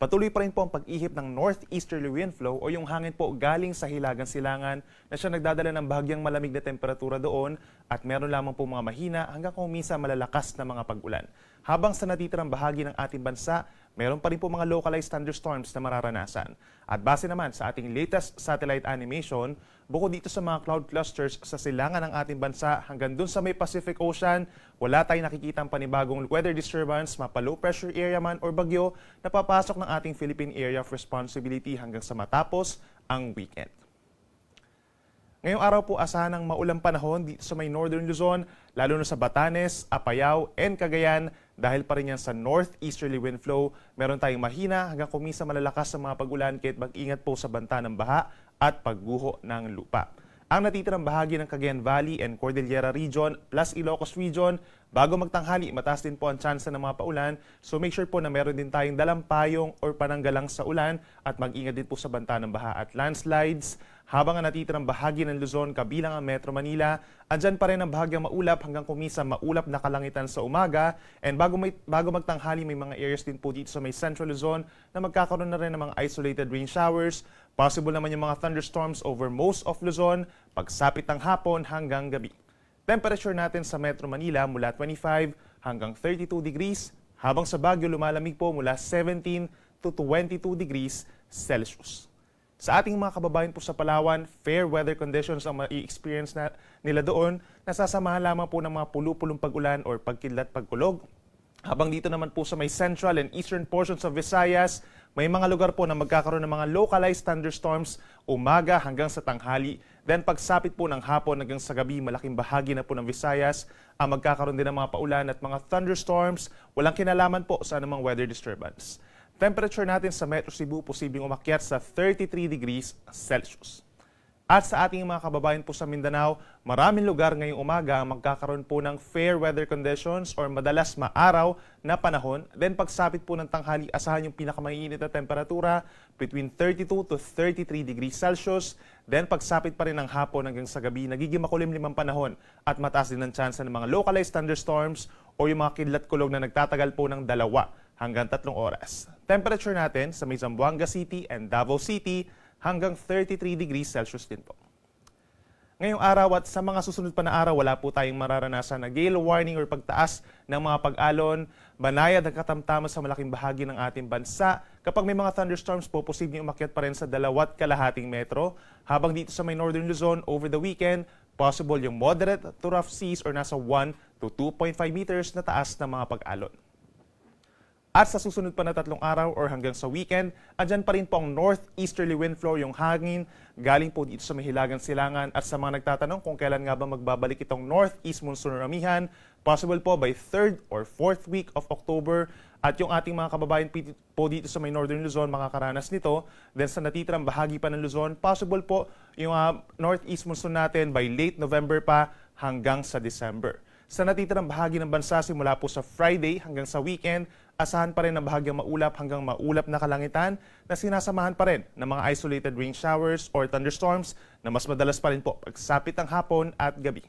Patuloy pa rin po ang pag-ihip ng northeasterly wind flow o yung hangin po galing sa hilagang silangan na siya nagdadala ng bahagyang malamig na temperatura doon at meron lamang po mga mahina hanggang kung minsan malalakas na mga pag-ulan. Habang sa natitirang bahagi ng ating bansa, meron pa rin po mga localized thunderstorms na mararanasan. At base naman sa ating latest satellite animation, bukod dito sa mga cloud clusters sa silangan ng ating bansa hanggang dun sa may Pacific Ocean, wala tayong nakikitang panibagong weather disturbance, mapa low pressure area man or bagyo na papasok ng ating Philippine Area of Responsibility hanggang sa matapos ang weekend. Ngayong araw po asahan ng maulang panahon dito sa may Northern Luzon, lalo na sa Batanes, Apayao, and Cagayan dahil pa rin yan sa northeasterly wind flow. Meron tayong mahina hanggang kumisa malalakas sa mga pag-ulan kahit mag-ingat po sa banta ng baha at pagguho ng lupa. Ang natitirang bahagi ng Cagayan Valley and Cordillera Region plus Ilocos Region, bago magtanghali, mataas din po ang tsansa ng mga paulan. So make sure po na meron din tayong dalang payong or pananggalang sa ulan at mag-ingat din po sa banta ng baha at landslides. Habang ang natitirang bahagi ng Luzon kabilang ang Metro Manila, andyan pa rin ang bahagyang maulap hanggang kumisa maulap na kalangitan sa umaga. And bago magtanghali, may mga areas din po dito sa may Central Luzon na magkakaroon na rin ng mga isolated rain showers. Possible naman yung mga thunderstorms over most of Luzon pagsapit ng hapon hanggang gabi. Temperature natin sa Metro Manila mula 25 hanggang 32 degrees, habang sa Baguio lumalamig po mula 17 to 22 degrees Celsius. Sa ating mga kababayan po sa Palawan, fair weather conditions ang ma-experience nila doon. Nasasamahan lamang po ng mga pulu-pulong pag-ulan or pagkidlat pagkulog. Habang dito naman po sa may central and eastern portions of Visayas, may mga lugar po na magkakaroon ng mga localized thunderstorms umaga hanggang sa tanghali. Then pagsapit po ng hapon hanggang sa gabi, malaking bahagi na po ng Visayas ang magkakaroon din ng mga paulan at mga thunderstorms. Walang kinalaman po sa anumang weather disturbance. Temperature natin sa Metro Cebu posibleng umakyat sa 33 degrees Celsius. At sa ating mga kababayan po sa Mindanao, maraming lugar ngayong umaga ang magkakaroon po ng fair weather conditions or madalas maaraw na panahon. Then pagsapit po ng tanghali, asahan yung pinakamainit na temperatura between 32 to 33 degrees Celsius. Then pagsapit pa rin ng hapon hanggang sa gabi, nagiging makulimlim ang panahon at mataas din ang tsansa ng mga localized thunderstorms o yung mga kidlat-kulog na nagtatagal po ng 2 hanggang 3 oras. Temperature natin sa may Zamboanga City and Davao City hanggang 33 degrees Celsius din po. Ngayong araw at sa mga susunod pa na araw, wala po tayong mararanasan na gale warning or pagtaas ng mga pag-alon, banayad at katamtaman sa malaking bahagi ng ating bansa. Kapag may mga thunderstorms po, posibleng umakyat pa rin sa 2.5 metro. Habang dito sa may Northern Luzon, over the weekend, possible yung moderate to rough seas or nasa 1 to 2.5 meters na taas ng mga pag-alon. At sa susunod pa na 3 araw or hanggang sa weekend, andyan pa rin po ang northeasterly wind flow, yung hangin galing po dito sa may hilagang silangan. At sa mga nagtatanong kung kailan nga ba magbabalik itong northeast monsoon ramihan, possible po by 3rd or 4th week of October. At yung ating mga kababayan po dito sa may Northern Luzon makakaranas nito. Then sa natitirang bahagi pa ng Luzon, possible po yung northeast monsoon natin by late November pa hanggang sa December. Sa natitirang bahagi ng bansa simula po sa Friday hanggang sa weekend, asahan pa rin ang bahagyang maulap hanggang maulap na kalangitan na sinasamahan pa rin ng mga isolated rain showers or thunderstorms na mas madalas pa rin po pagsapit ng hapon at gabi.